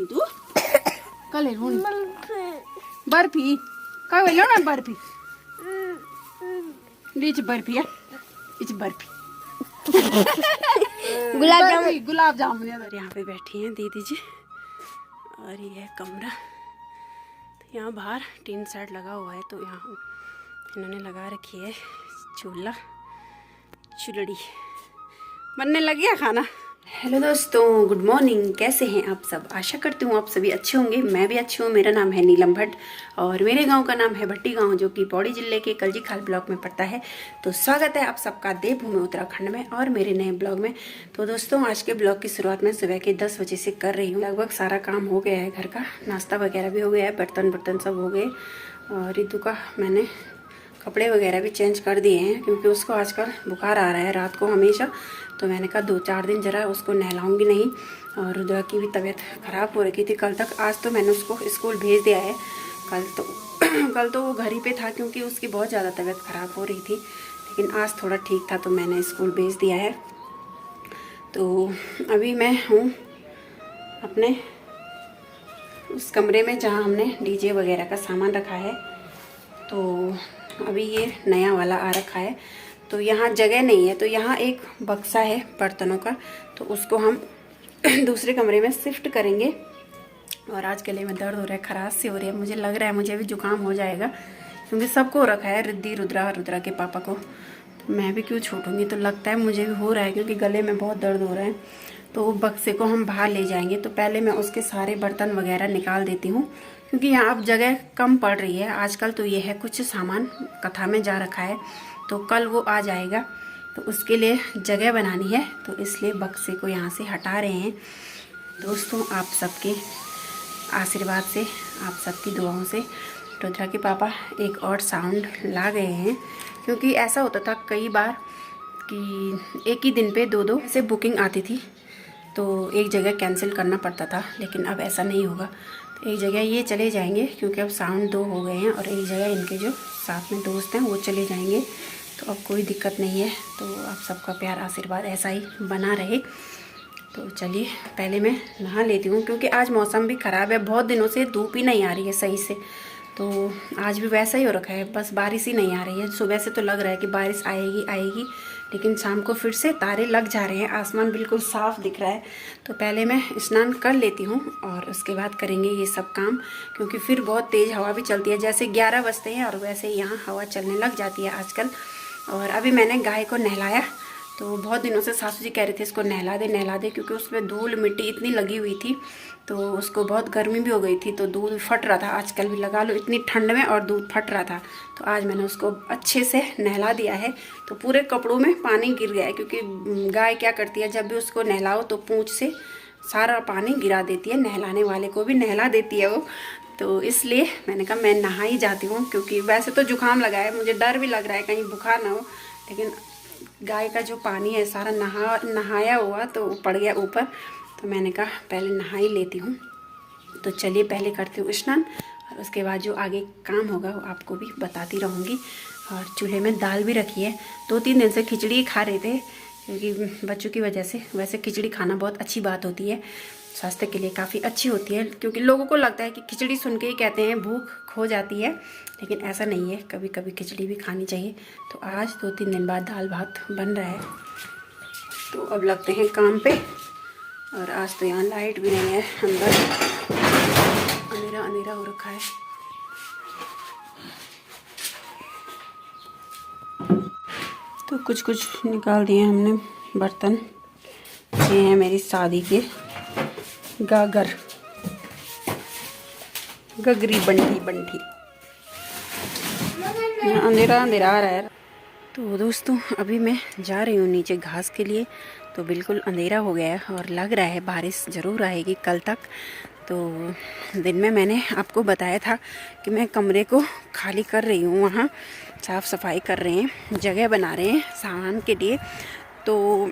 तू कल बर्फी काय बोल ना बर्फी लीच बर्फी है इच बर्फी गुलाब जामुन। और यहाँ पे बैठी हैं दीदी जी और ये है कमरा। तो यहाँ बाहर टीन सेट लगा हुआ है तो यहाँ इन्होंने लगा रखी है चूल्हा चुलड़ी बनने लग गया खाना। हेलो दोस्तों, गुड मॉर्निंग। कैसे हैं आप सब? आशा करती हूँ आप सभी अच्छे होंगे। मैं भी अच्छी हूँ। मेरा नाम है नीलम भट्ट और मेरे गांव का नाम है भट्टी गांव, जो कि पौड़ी जिले के कलजी खाल ब्लॉक में पड़ता है। तो स्वागत है आप सबका देवभूमि उत्तराखंड में और मेरे नए ब्लॉग में। तो दोस्तों, आज के ब्लॉग की शुरुआत मैं सुबह के 10 बजे से कर रही हूँ। लगभग सारा काम हो गया है, घर का नाश्ता वगैरह भी हो गया है, बर्तन सब हो गए। और रितु का मैंने कपड़े वगैरह भी चेंज कर दिए हैं क्योंकि उसको आजकल बुखार आ रहा है रात को हमेशा। तो मैंने कहा 2-4 दिन जरा उसको नहलाऊंगी नहीं। और रुद्रा की भी तबीयत ख़राब हो रखी थी कल तक। आज तो मैंने उसको स्कूल भेज दिया है। कल तो वो घर ही पे था क्योंकि उसकी बहुत ज़्यादा तबीयत ख़राब हो रही थी, लेकिन आज थोड़ा ठीक था तो मैंने स्कूल भेज दिया है। तो अभी मैं हूँ अपने उस कमरे में जहाँ हमने डीजे वगैरह का सामान रखा है। तो अभी ये नया वाला आ रखा है तो यहाँ जगह नहीं है, तो यहाँ एक बक्सा है बर्तनों का, तो उसको हम दूसरे कमरे में शिफ्ट करेंगे। और आज गले में दर्द हो रहा है, खराश सी हो रही है, मुझे लग रहा है मुझे भी जुकाम हो जाएगा क्योंकि सबको रखा है, रिद्धि रुद्रा के पापा को। तो मैं भी क्यों छूटूंगी, तो लगता है मुझे भी हो रहा है क्योंकि गले में बहुत दर्द हो रहा है। तो बक्से को हम बाहर ले जाएंगे। तो पहले मैं उसके सारे बर्तन वगैरह निकाल देती हूँ क्योंकि यहाँ अब जगह कम पड़ रही है आजकल। तो ये है कुछ सामान कथा में जा रखा है, तो कल वो आ जाएगा तो उसके लिए जगह बनानी है, तो इसलिए बक्से को यहाँ से हटा रहे हैं। दोस्तों, आप सबके आशीर्वाद से, आप सबकी दुआओं से रुद्रा के पापा एक और साउंड ला गए हैं क्योंकि ऐसा होता था कई बार कि एक ही दिन पे 2-2 ऐसे बुकिंग आती थी तो एक जगह कैंसिल करना पड़ता था, लेकिन अब ऐसा नहीं होगा। तो एक जगह ये चले जाएंगे क्योंकि अब साउंड 2 हो गए हैं और एक जगह इनके जो साथ में दोस्त हैं वो चले जाएंगे, तो अब कोई दिक्कत नहीं है। तो आप सबका प्यार आशीर्वाद ऐसा ही बना रहे। तो चलिए पहले मैं नहा लेती हूँ क्योंकि आज मौसम भी ख़राब है, बहुत दिनों से धूप ही नहीं आ रही है सही से। तो आज भी वैसा ही हो रखा है, बस बारिश ही नहीं आ रही है। सुबह से तो लग रहा है कि बारिश आएगी, लेकिन शाम को फिर से तारे लग जा रहे हैं, आसमान बिल्कुल साफ़ दिख रहा है। तो पहले मैं स्नान कर लेती हूँ और उसके बाद करेंगे ये सब काम क्योंकि फिर बहुत तेज़ हवा भी चलती है। जैसे 11 बजते हैं और वैसे यहाँ हवा चलने लग जाती है आजकल। और अभी मैंने गाय को नहलाया, तो बहुत दिनों से सासू जी कह रहे थे इसको नहला दे क्योंकि उसमें धूल मिट्टी इतनी लगी हुई थी, तो उसको बहुत गर्मी भी हो गई थी, तो दूध फट रहा था। आजकल भी लगा लो इतनी ठंड में और दूध फट रहा था, तो आज मैंने उसको अच्छे से नहला दिया है। तो पूरे कपड़ों में पानी गिर गया है क्योंकि गाय क्या करती है, जब भी उसको नहलाओ तो पूँछ से सारा पानी गिरा देती है, नहलाने वाले को भी नहला देती है वो। तो इसलिए मैंने कहा मैं नहा ही जाती हूँ क्योंकि वैसे तो जुकाम लगा है, मुझे डर भी लग रहा है कहीं बुखार ना हो, लेकिन गाय का जो पानी है सारा नहाया हुआ तो पड़ गया ऊपर, तो मैंने कहा पहले नहा ही लेती हूँ। तो चलिए पहले करती हूँ स्नान और उसके बाद जो आगे काम होगा वो आपको भी बताती रहूँगी। और चूल्हे में दाल भी रखी है, 2-3 दिन से खिचड़ी खा रहे थे क्योंकि बच्चों की वजह से। वैसे खिचड़ी खाना बहुत अच्छी बात होती है, स्वास्थ्य के लिए काफ़ी अच्छी होती है, क्योंकि लोगों को लगता है कि खिचड़ी सुन के ही कहते हैं भूख खो जाती है, लेकिन ऐसा नहीं है, कभी कभी खिचड़ी भी खानी चाहिए। तो आज 2-3 दिन बाद दाल भात बन रहा है। तो अब लगते हैं काम पे। और आज तो यहाँ लाइट भी नहीं है, अंदर अंधेरा हो रखा है। तो कुछ निकाल दिए हमने बर्तन। ये हैं मेरी शादी के गागर, गगरी बंठी। अंधेरा आ रहा है। तो दोस्तों, अभी मैं जा रही हूँ नीचे घास के लिए। तो बिल्कुल अंधेरा हो गया है और लग रहा है बारिश ज़रूर आएगी कल तक। तो दिन में मैंने आपको बताया था कि मैं कमरे को खाली कर रही हूँ, वहाँ साफ़ सफाई कर रहे हैं, जगह बना रहे हैं सामान के लिए। तो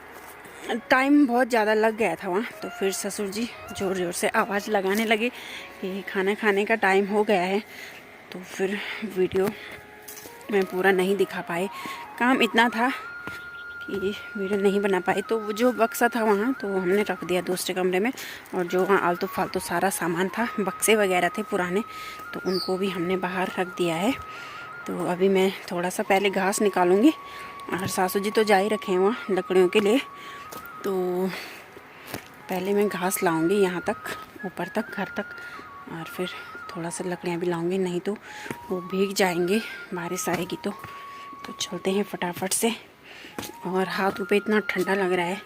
टाइम बहुत ज़्यादा लग गया था वहाँ। तो फिर ससुर जी ज़ोर से आवाज़ लगाने लगे कि खाना खाने का टाइम हो गया है। तो फिर वीडियो मैं पूरा नहीं दिखा पाए। काम इतना था कि वीडियो नहीं बना पाई। तो वो जो बक्सा था वहाँ तो हमने रख दिया दूसरे कमरे में, और जो वहाँ आलतू फालतू सारा सामान था, बक्से वगैरह थे पुराने, तो उनको भी हमने बाहर रख दिया है। तो अभी मैं थोड़ा सा पहले घास निकालूंगी, और सासू जी तो जा ही रखे हैं वहाँ लकड़ियों के लिए, तो पहले मैं घास लाऊंगी यहाँ तक, ऊपर तक, घर तक, और फिर थोड़ा सा लकड़ियाँ भी लाऊंगी, नहीं तो वो भीग जाएंगे, बारिश आएगी तो। चलते हैं फटाफट से। और हाथों पे इतना ठंडा लग रहा है,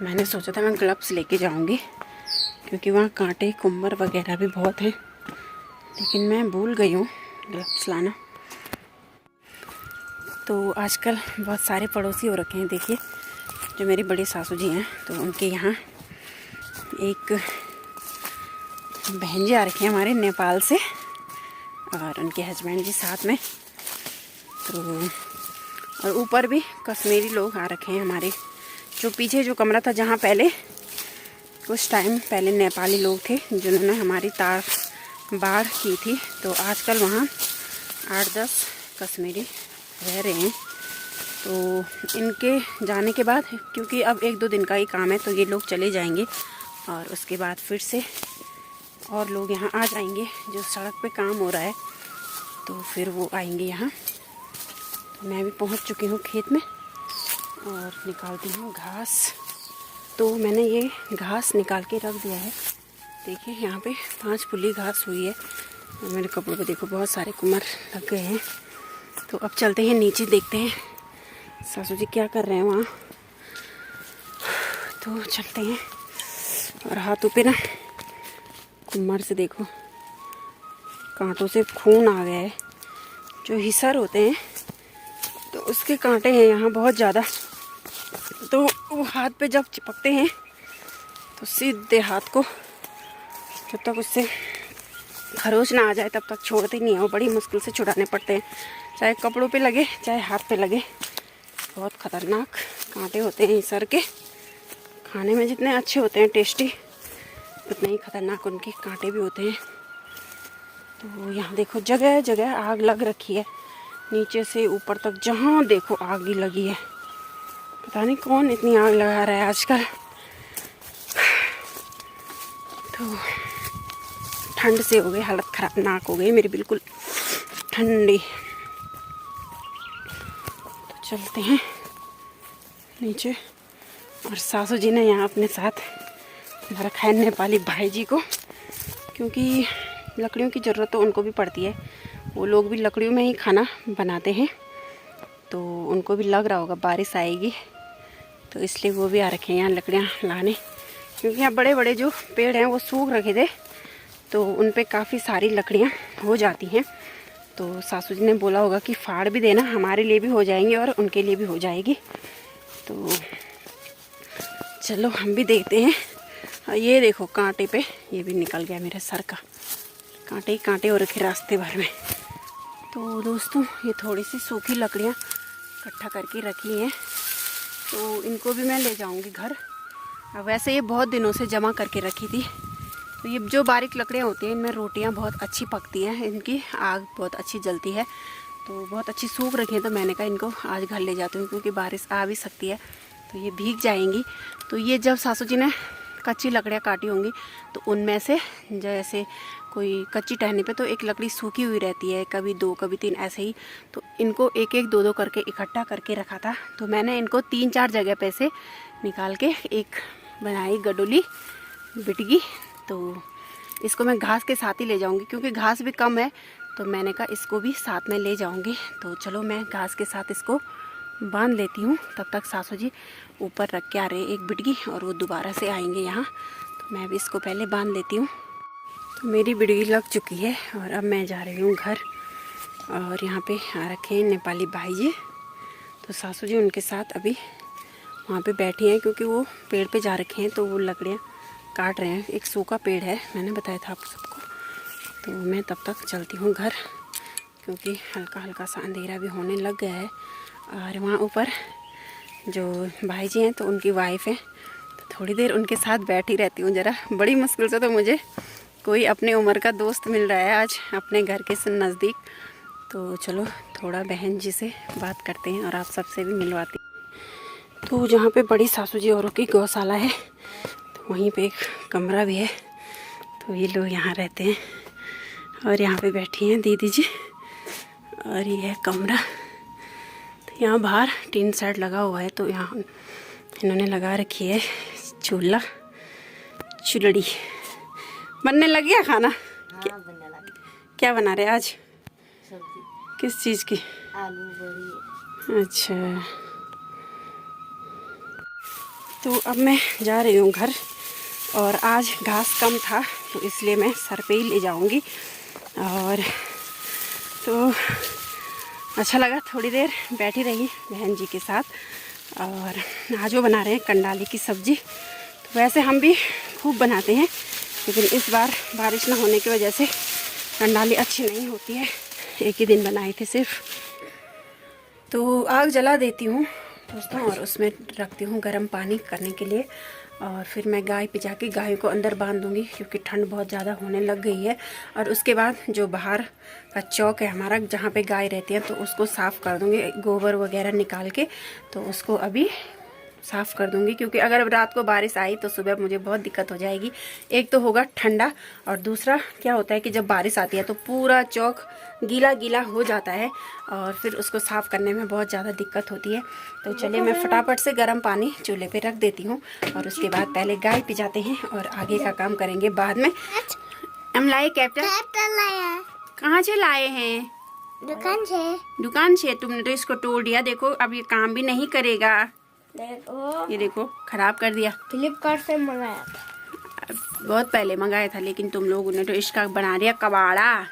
मैंने सोचा था मैं ग्लव्स लेके जाऊंगी, क्योंकि वहाँ कांटे कुम्बर वगैरह भी बहुत हैं, लेकिन मैं भूल गई हूँ ग्लव्स लाना। तो आजकल बहुत सारे पड़ोसी हो रखे हैं। देखिए, जो मेरी बड़ी सासू जी हैं, तो उनके यहाँ एक बहन जी आ रखी हैं हमारे नेपाल से, और उनके हस्बैंड जी साथ में। तो और ऊपर भी कश्मीरी लोग आ रखे हैं हमारे। जो पीछे जो कमरा था, जहाँ पहले कुछ टाइम पहले नेपाली लोग थे जिन्होंने हमारी बाढ़ की थी, तो आजकल वहाँ 8-10 कश्मीरी रह रहे हैं। तो इनके जाने के बाद, क्योंकि अब 1-2 दिन का ही काम है, तो ये लोग चले जाएंगे, और उसके बाद फिर से और लोग यहाँ आ जाएंगे। जो सड़क पे काम हो रहा है, तो फिर वो आएंगे यहाँ। तो मैं भी पहुँच चुकी हूँ खेत में, और निकालती हूँ घास। तो मैंने ये घास निकाल के रख दिया है। देखिए, यहाँ पे 5 पुली घास हुई है, और मेरे कपड़ों पे देखो बहुत सारे कुम्हर लग गए हैं। तो अब चलते हैं नीचे, देखते हैं सासू जी क्या कर रहे हैं वहाँ। तो चलते हैं। और हाथों पे ना कुम्हर से देखो कांटों से खून आ गया है। जो हिसर होते हैं तो उसके कांटे हैं यहाँ बहुत ज़्यादा, तो वो हाथ पे जब चिपकते हैं तो सीधे हाथ को, जब तक उससे खरोच ना आ जाए तब तक छोड़ते नहीं है। वो बड़ी मुश्किल से छुड़ाने पड़ते हैं, चाहे कपड़ों पे लगे चाहे हाथ पे लगे। बहुत ख़तरनाक कांटे होते हैं हिसर के। खाने में जितने अच्छे होते हैं, टेस्टी, उतने ही ख़तरनाक उनके कांटे भी होते हैं। तो यहाँ देखो जगह जगह आग लग रखी है, नीचे से ऊपर तक जहाँ देखो आग ही लगी है। पता नहीं कौन इतनी आग लगा रहा है आजकल। तो ठंड से हो गई हालत ख़राब, नाक हो गई मेरी बिल्कुल ठंडी। तो चलते हैं नीचे। और सासू जी ने यहाँ अपने साथ रखा है नेपाली भाई जी को, क्योंकि लकड़ियों की ज़रूरत तो उनको भी पड़ती है। वो लोग भी लकड़ियों में ही खाना बनाते हैं, तो उनको भी लग रहा होगा बारिश आएगी, तो इसलिए वो भी आ रखे हैं यहाँ लकड़ियाँ लाने। क्योंकि यहाँ बड़े बड़े जो पेड़ हैं वो सूख रखे थे, तो उन पे काफ़ी सारी लकड़ियाँ हो जाती हैं। तो सासू जी ने बोला होगा कि फाड़ भी देना, हमारे लिए भी हो जाएंगी और उनके लिए भी हो जाएगी। तो चलो हम भी देखते हैं। ये देखो कांटे पे ये भी निकल गया मेरे सर का, कांटे ही कांटे हो रखे रास्ते भर में। तो दोस्तों, ये थोड़ी सी सूखी लकड़ियाँ इकट्ठा करके रखी हैं, तो इनको भी मैं ले जाऊंगी घर। अब वैसे ये बहुत दिनों से जमा करके रखी थी। तो ये जो बारीक लकड़ियाँ होती हैं, इनमें रोटियाँ बहुत अच्छी पकती हैं, इनकी आग बहुत अच्छी जलती है। तो बहुत अच्छी सूख रखी हैं, तो मैंने कहा इनको आज घर ले जाती हूँ, क्योंकि बारिश आ भी सकती है, तो ये भीग जाएंगी। तो ये जब सासू जी ने कच्ची लकड़ियाँ काटी होंगी, तो उनमें से जैसे कोई कच्ची टहनी पे तो एक लकड़ी सूखी हुई रहती है, कभी 2 कभी 3 ऐसे ही। तो इनको 1-1 2-2 करके इकट्ठा करके रखा था। तो मैंने इनको 3-4 जगह पे से निकाल के एक बनाई गडोली बिटगी। तो इसको मैं घास के साथ ही ले जाऊंगी, क्योंकि घास भी कम है, तो मैंने कहा इसको भी साथ में ले जाऊंगी। तो चलो मैं घास के साथ इसको बांध लेती हूँ। तब तक सासू जी ऊपर रख के आ रहे एक बिटगी, और वो दोबारा से आएंगे यहाँ, तो मैं भी इसको पहले बांध लेती हूँ। तो मेरी बिटगी लग चुकी है, और अब मैं जा रही हूँ घर। और यहाँ पे आ रखे हैं नेपाली भाई जी। तो सासू जी उनके साथ अभी वहाँ पे बैठी हैं, क्योंकि वो पेड़ पे जा रखे हैं, तो वो लकड़ियाँ काट रहे हैं। एक सूखा पेड़ है, मैंने बताया था आप सबको। तो मैं तब तक चलती हूँ घर, क्योंकि हल्का हल्का सा अंधेरा भी होने लग गया है। और वहाँ ऊपर जो भाई जी हैं, तो उनकी वाइफ है, तो थोड़ी देर उनके साथ बैठी रहती हूँ ज़रा। बड़ी मुश्किल से तो मुझे कोई अपने उम्र का दोस्त मिल रहा है आज अपने घर के नज़दीक। तो चलो थोड़ा बहन जी से बात करते हैं और आप सबसे भी मिलवाती तो जहाँ पे बड़ी सासू जी औरों की गौशाला है तो वहीं पे एक कमरा भी है, तो ये लोग यहाँ रहते हैं। और यहाँ पे बैठी हैं दीदी जी, और ये है कमरा। तो यहाँ बाहर टीन सेट लगा हुआ है, तो यहाँ इन्होंने लगा रखी है चूल्हा चुल्हड़ी। बनने लग गया खाना? हाँ, बनने लगी। क्या बना रहे आज? सब्जी। किस चीज़ की? आलू बड़ी। अच्छा, तो अब मैं जा रही हूँ घर, और आज घास कम था तो इसलिए मैं सर पे ही ले जाऊँगी। और तो अच्छा लगा, थोड़ी देर बैठी रही बहन जी के साथ। और आज वो बना रहे हैं कंडाली की सब्ज़ी। तो वैसे हम भी खूब बनाते हैं, लेकिन इस बार बारिश ना होने की वजह से कंडाली अच्छी नहीं होती है। एक ही दिन बनाई थी सिर्फ। तो आग जला देती हूँ दोस्तों, और उसमें रखती हूँ गर्म पानी करने के लिए। और फिर मैं गाय पिजा के गाय को अंदर बांध दूँगी, क्योंकि ठंड बहुत ज़्यादा होने लग गई है। और उसके बाद जो बाहर का चौक है हमारा, जहाँ पे गाय रहती है, तो उसको साफ़ कर दूँगी, गोबर वगैरह निकाल के। तो उसको अभी साफ़ कर दूँगी, क्योंकि अगर रात को बारिश आई तो सुबह मुझे बहुत दिक्कत हो जाएगी। एक तो होगा ठंडा, और दूसरा क्या होता है कि जब बारिश आती है तो पूरा चौक गीला गीला हो जाता है, और फिर उसको साफ़ करने में बहुत ज़्यादा दिक्कत होती है। तो चलिए मैं फटाफट से गर्म पानी चूल्हे पे रख देती हूँ, और उसके बाद पहले गाय पिजाते हैं और आगे का काम करेंगे बाद में। हम लाए कैप्टन? कहाँ से लाए हैं? दुकान से। दुकान से? तुमने तो इसको तोड़ दिया, देखो अब ये काम भी नहीं करेगा। देखो, ये देखो खराब कर दिया। फ्लिपकार्ट से मंगाया था। बहुत पहले मंगाया था, लेकिन तुम लोगों ने तो इसका बना दिया कबाड़ा।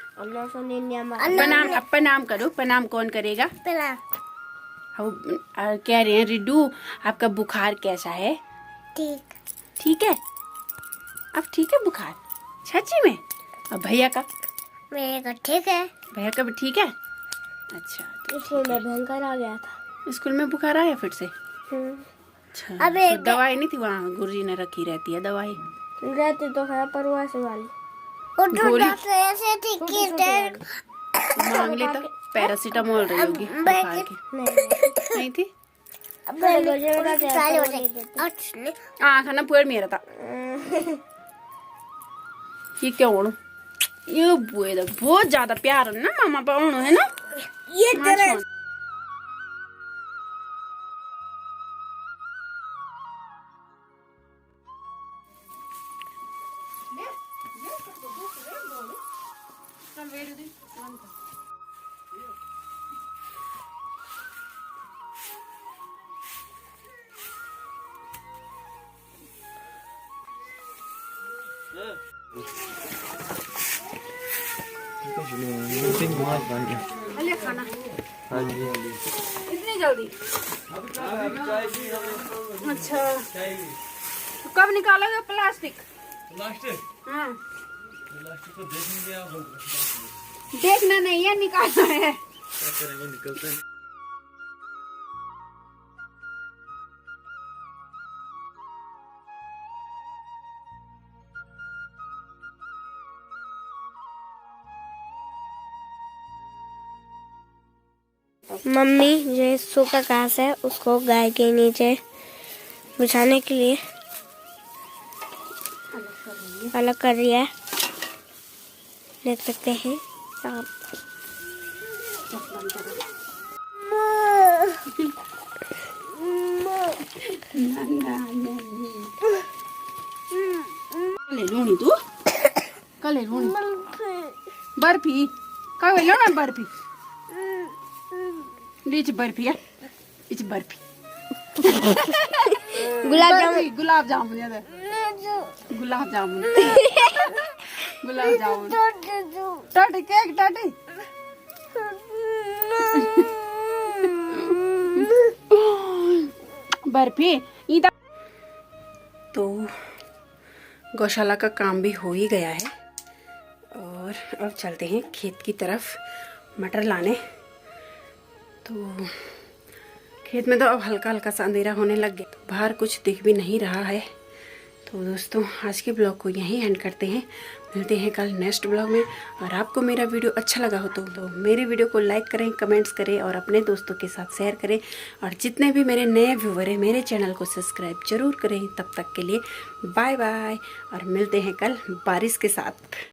प्रणाम करो। प्रणाम कौन करेगा? कह रहे हैं रिड्डू, आपका बुखार कैसा है? ठीक है। अब ठीक है बुखार? सच्ची में? अब भैया का? मेरे को ठीक है। भैया का भी ठीक है? अच्छा, तो स्कूल में भयंकर आ गया था। स्कूल में बुखार आया फिर से? अच्छा, अब तो दवाई नहीं थी वहाँ? गुरुजी ने रखी रहती है दवाई। रहती तो है पर वैसे वाली मांग ले तो पैरासीटामोल रही होगी बुखार की। नहीं थी? खाना पूरा मेरा था। ये क्या होना? ये बुए दा बहुत ज्यादा प्यार है ना मामा पाउन है ना ये तेरे। खाना इतनी जल्दी? अच्छा, तो कब निकालोगे प्लास्टिक? हाँ, देखना नहीं है, निकालना है। मम्मी जो सूखा घास है उसको गाय के नीचे बिछाने के लिए अलग कर रही है, देख सकते हैं आप। लूनी तू कल लूनी बर्फी का ना बर्फी लीच बर्फी है इच बर्फी गुलाब जामुन याद गुलाब जामुन गुलाब जामुन टाटी केक टाटी बर्फी। तो गौशाला का काम भी हो ही गया है, और अब चलते हैं खेत की तरफ मटर लाने। तो खेत में तो अब हल्का हल्का सा अंधेरा होने लग गया, तो बाहर कुछ दिख भी नहीं रहा है, तो दोस्तों आज के ब्लॉग को यहीं एंड करते हैं, मिलते हैं कल नेक्स्ट ब्लॉग में। और आपको मेरा वीडियो अच्छा लगा हो तो मेरे वीडियो को लाइक करें, कमेंट्स करें और अपने दोस्तों के साथ शेयर करें। और जितने भी मेरे नए व्यूवर हैं मेरे चैनल को सब्सक्राइब जरूर करें। तब तक के लिए बाय बाय और मिलते हैं कल बारिश के साथ।